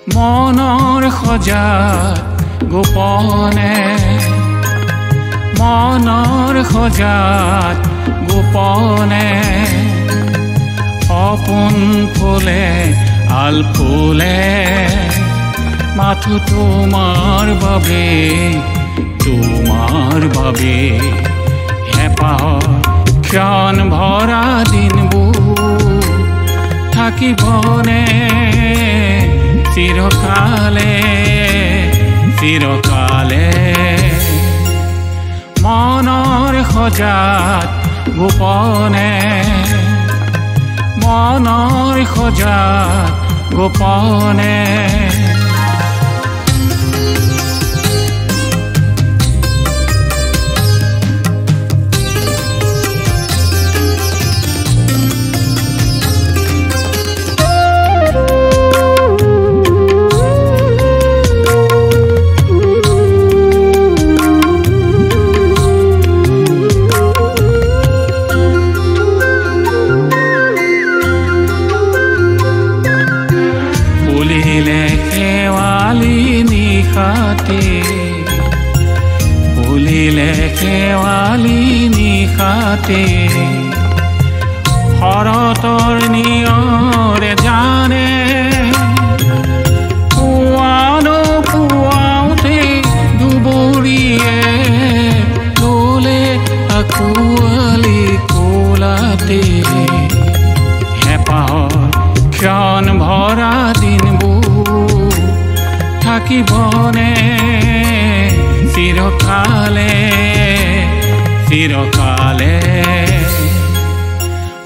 মনৰ খোজাত গোপনে মনৰ খোজাত গোপনে সপোন ফুলে আল ফুলে মাথো তোমাৰ বাবে হেঁপাহৰ ক্ষণ ভৰা দিনবোৰ থাকিবনে চিৰকালে চিৰকালে মনৰ খোজাত গোপনে মনৰ খোজাত গোপনে ফুলিলে শেৱালি নিশাতে শৰতৰ নিয়ৰে জানে পুৱানো পুৱাওঁতে দুবৰিয়ে ল'লে আঁকুৱালি কোলাতে হেঁপাহৰ ক্ষণ ভৰা দিনবোৰ থাকিবনে চিৰকালে চিৰকালে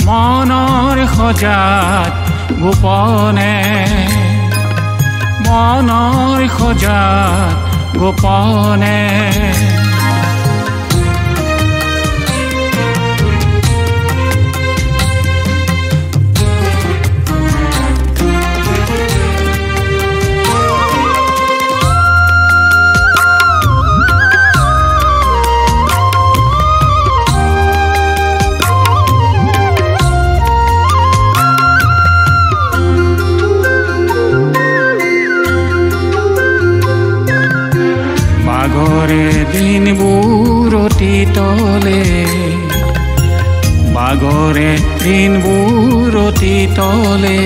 মনৰ খোজাত গোপনে মনৰ খোজাত গোপনে বাগৰে দিনবোৰ অতীতলে বাগৰে দিনবোৰ অতীতলে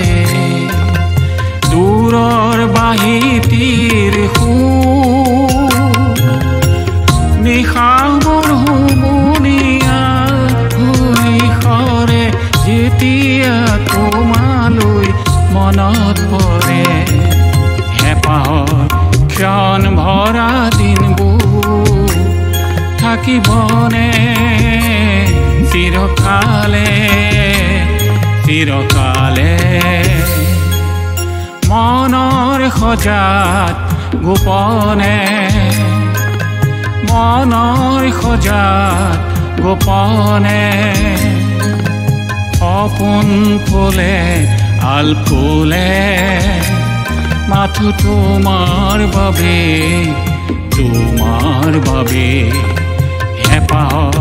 দূৰৰ বাহিতীৰ নিশাবোৰ হুমুনিয়া শৰে যেতিয়া তোমালৈ মনত পৰে হেঁপাহৰ ক্ষণ ভৰা দিনবোৰ থাকিবনে চিৰকালে চিৰকালে মনৰ খোজাত গোপনে মনৰ খোজাত গোপনে সপোন ফুলে আল ফুলে মাথো তোমাৰ বাবে হেঁপাহৰ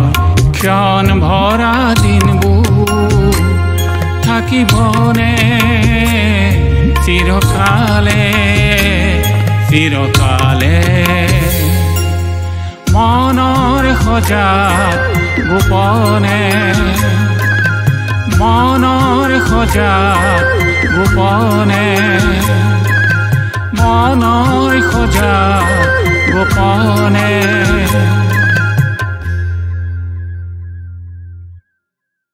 ক্ষণ ভৰা দিনবোৰ থাকিবনে চিৰকালে চিৰকালে মনৰ খোজাত গোপনে মনৰ খোজাত গোপনে মনৰ খোজাত গোপনে